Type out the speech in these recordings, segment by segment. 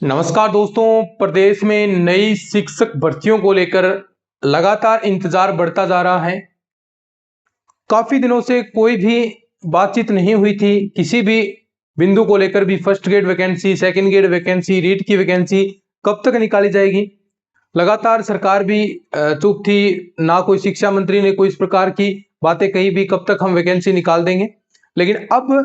नमस्कार दोस्तों। प्रदेश में नई शिक्षक भर्तियों को लेकर लगातार इंतजार बढ़ता जा रहा है। काफी दिनों से कोई भी बातचीत नहीं हुई थी किसी भी बिंदु को लेकर भी। First grade vacancy, second grade vacancy, REET की वैकेंसी कब तक निकाली जाएगी। लगातार सरकार भी चुप थी, ना कोई शिक्षा मंत्री ने कोई इस प्रकार की बातें कही भी कब तक हम वैकेंसी निकाल देंगे। लेकिन अब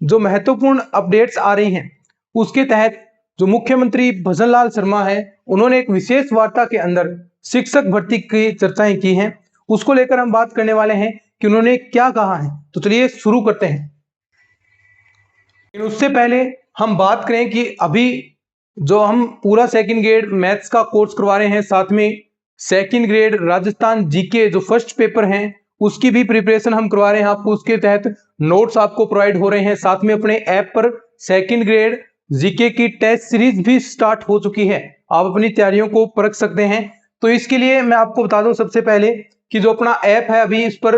जो महत्वपूर्ण अपडेट्स आ रही हैं उसके तहत जो मुख्यमंत्री भजन लाल शर्मा है, उन्होंने एक विशेष वार्ता के अंदर शिक्षक भर्ती की चर्चाएं की हैं। उसको लेकर हम बात करने वाले हैं कि उन्होंने क्या कहा है। तो चलिए शुरू करते हैं। लेकिन उससे पहले हम बात करें कि अभी जो हम पूरा सेकंड ग्रेड मैथ्स का कोर्स करवा रहे हैं, साथ में सेकंड ग्रेड राजस्थान जीके जो फर्स्ट पेपर हैं उसकी भी प्रिपरेशन हम करवा रहे हैं आपको। उसके तहत नोट्स आपको प्रोवाइड हो रहे हैं। साथ में अपने ऐप पर सेकंड ग्रेड जीके की टेस्ट सीरीज भी स्टार्ट हो चुकी है, आप अपनी तैयारियों को परख सकते हैं। तो इसके लिए मैं आपको बता दूं सबसे पहले कि जो अपना ऐप है अभी इस पर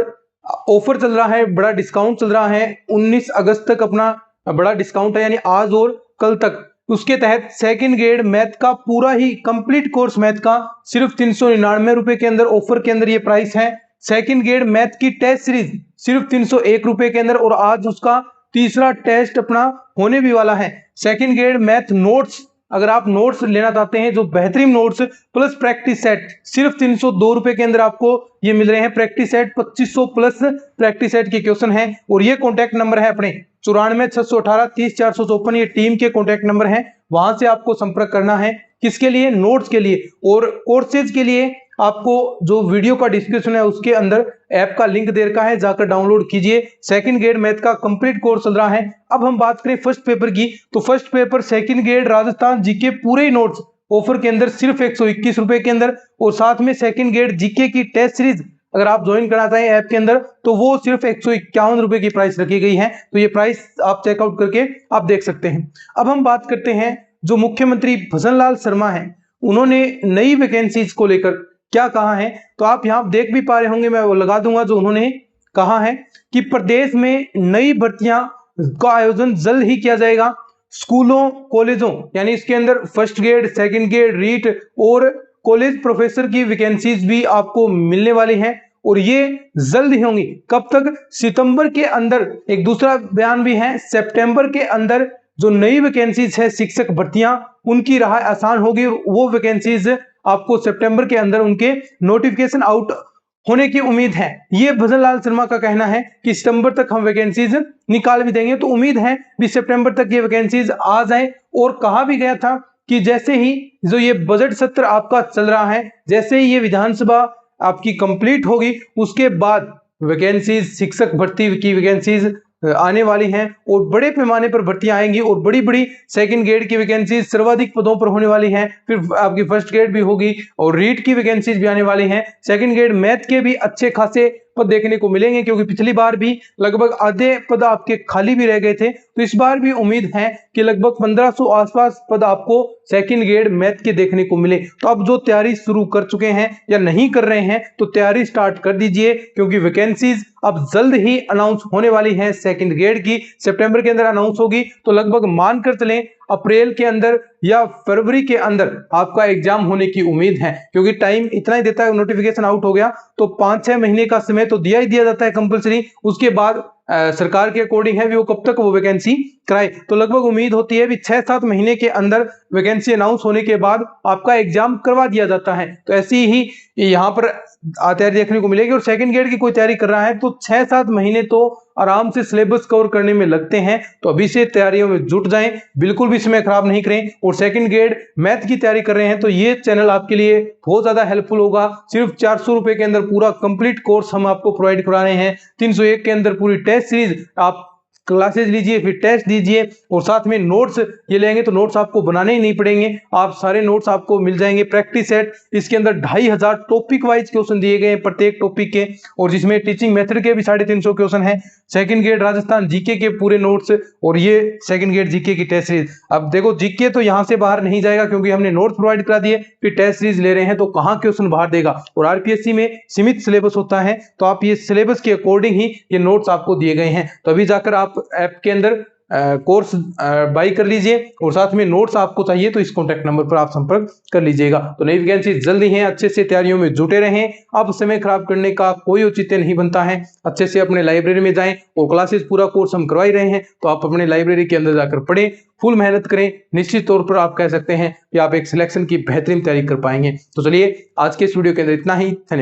ऑफर चल रहा है, बड़ा डिस्काउंट चल रहा है। 19 अगस्त तक अपना बड़ा डिस्काउंट है, यानी आज और कल तक। उसके तहत सेकंड ग्रेड मैथ का पूरा ही कंप्लीट कोर्स मैथ का सिर्फ 399 रुपए के अंदर ऑफर के अंदर ये प्राइस है। सेकंड ग्रेड मैथ की टेस्ट सीरीज सिर्फ 301 रुपए के अंदर, और आज उसका तीसरा टेस्ट अपना होने भी वाला है। सेकंड ग्रेड मैथ नोट्स, अगर आप नोट्स लेना चाहते हैं जो बेहतरीन नोट्स प्लस प्रैक्टिस सेट, सिर्फ 302 रुपए के अंदर आपको ये मिल रहे हैं। Practice set 2500 plus practice set के क्वेश्चन हैं। और ये कॉन्टैक्ट नंबर है अपने 94 618 30 454, ये टीम के कॉन्टैक्ट नंबर है। वहां से आपको संपर्क करना है। किसके लिए? नोट्स के लिए। और कोर्सेज के लिए आपको जो वीडियो का डिस्क्रिप्शन है उसके अंदर ऐप का लिंक दे रखा है, जाकर डाउनलोड कीजिए। सेकंड ग्रेड मैथ का कंप्लीट कोर्स चल रहा है। अब हम बात करें फर्स्ट पेपर की, तो first paper second grade Rajasthan GK पूरे ही नोट्स ऑफर के अंदर सिर्फ 121 रुपए के अंदर, और साथ में सेकंड ग्रेड जीके की टेस्ट सीरीज अगर आप ज्वाइन करना चाहें ऐप के अंदर तो वो सिर्फ 151 रुपए की प्राइस रखी गई है। तो ये प्राइस आप चेकआउट करके आप देख सकते हैं। अब हम बात करते हैं जो मुख्यमंत्री भजन लाल शर्मा है, उन्होंने नई वैकेंसीज को लेकर क्या कहा है। तो आप यहां देख भी पा रहे होंगे, मैं वो लगा दूंगा जो उन्होंने कहा है कि प्रदेश में नई भर्तियां का आयोजन जल्द ही किया जाएगा। स्कूलों कॉलेजों यानी इसके अंदर first grade, second grade, REET और कॉलेज प्रोफेसर की वैकेंसीज भी आपको मिलने वाली हैं, और ये जल्द ही होंगी। कब तक? सितंबर के अंदर। एक दूसरा बयान भी है, सितंबर के अंदर जो नई वैकेंसीज है शिक्षक भर्तियां, उनकी राह आसान होगी। वो वैकेंसीज आपको सितंबर के अंदर उनके नोटिफिकेशन आउट होने की उम्मीद है। ये भजन लाल शर्मा का कहना है कि सितंबर तक हम वैकेंसीज निकाल भी देंगे। तो उम्मीद है कि सितंबर तक ये वैकेंसीज आ जाए। और कहा भी गया था कि जैसे ही जो ये बजट सत्र आपका चल रहा है, जैसे ही ये विधानसभा आपकी कंप्लीट होगी उसके बाद वैकेंसीज, शिक्षक भर्ती की वैकेंसीज आने वाली हैं, और बड़े पैमाने पर भर्तियां आएंगी। और बड़ी बड़ी सेकंड ग्रेड की वैकेंसीज सर्वाधिक पदों पर होने वाली हैं। फिर आपकी फर्स्ट ग्रेड भी होगी, और रीट की वैकेंसीज भी आने वाली हैं। सेकंड ग्रेड मैथ के भी अच्छे खासे पद देखने को मिलेंगे, क्योंकि पिछली बार भी लगभग आधे पद आपके खाली भी रह गए थे। तो इस बार भी उम्मीद है कि लगभग 1500 आसपास पद आपको सेकंड ग्रेड मैथ के देखने को मिले। तो अब जो तैयारी शुरू कर चुके हैं या नहीं कर रहे हैं तो तैयारी स्टार्ट कर दीजिए, क्योंकि वैकेंसीज अब जल्द ही अनाउंस होने वाली है। सेकंड ग्रेड की सितंबर के अंदर अनाउंस होगी, तो लगभग मानकर चलें अप्रैल के अंदर या फरवरी के अंदर आपका एग्जाम होने की उम्मीद है। क्योंकि टाइम इतना ही देता है, नोटिफिकेशन आउट हो गया तो 5-6 महीने का समय तो दिया ही दिया जाता है कंपलसरी। उसके बाद सरकार के अकॉर्डिंग है वो कब तक वो वैकेंसी कराए। तो लगभग उम्मीद होती है कि 6-7 महीने के अंदर वैकेंसी अनाउंस होने के बाद आपका एग्जाम करवा दिया जाता है। तो ऐसी ही यहाँ पर तैयारी देखने को मिलेगी। और सेकंड ग्रेड की कोई तैयारी कर रहा है तो 6-7 महीने तो आराम से सिलेबस कवर करने में लगते हैं। तो अभी से तैयारियों में जुट जाएं, बिल्कुल भी समय खराब नहीं करें। और सेकंड ग्रेड मैथ की तैयारी कर रहे हैं तो ये चैनल आपके लिए बहुत ज्यादा हेल्पफुल होगा। सिर्फ 400 रुपए के अंदर पूरा कंप्लीट कोर्स हम आपको प्रोवाइड करा रहे हैं। 301 के अंदर पूरी टेस्ट सीरीज आप क्लासेज लीजिए, फिर टेस्ट दीजिए, और साथ में नोट्स ये लेंगे तो नोट्स आपको बनाने ही नहीं पड़ेंगे। आप सारे नोट्स आपको मिल जाएंगे। प्रैक्टिस सेट इसके अंदर 2500 टॉपिक वाइज क्वेश्चन दिए गए हैं प्रत्येक टॉपिक के, और जिसमें टीचिंग मेथड के भी 350 क्वेश्चन है। सेकंड ग्रेड राजस्थान जीके के पूरे नोट्स, और ये सेकंड ग्रेड जीके की टेस्ट सीरीज। अब देखो जीके तो यहां से बाहर नहीं जाएगा, क्योंकि हमने नोट्स प्रोवाइड करा दिए, फिर टेस्ट सीरीज ले रहे हैं तो कहां क्वेश्चन बाहर देगा। और आरपीएससी में सीमित सिलेबस होता है, तो आप ये सिलेबस के अकॉर्डिंग ही ये नोट्स आपको दिए गए हैं। तो अभी जाकर आप ऐप के अंदर कोर्स बाई कर लीजिए और साथ में नोट्स आपको चाहिए तो इस कॉन्टैक्ट नंबर पर आप संपर्क कर लीजिएगा। तो नई वैकेंसी जल्दी है, अच्छे से तैयारियों में जुटे रहें। अब समय खराब करने का कोई औचित्य नहीं बनता है। अच्छे से अपने लाइब्रेरी में जाएं और क्लासेस पूरा कोर्स हम करवा ही रहे हैं तो आप अपने लाइब्रेरी के अंदर जाकर पढ़ें, फुल मेहनत करें। निश्चित तौर पर आप कह सकते हैं कि आप एक सिलेक्शन की बेहतरीन तैयारी कर पाएंगे। तो चलिए आज के इस वीडियो के अंदर इतना ही। धन्यवाद।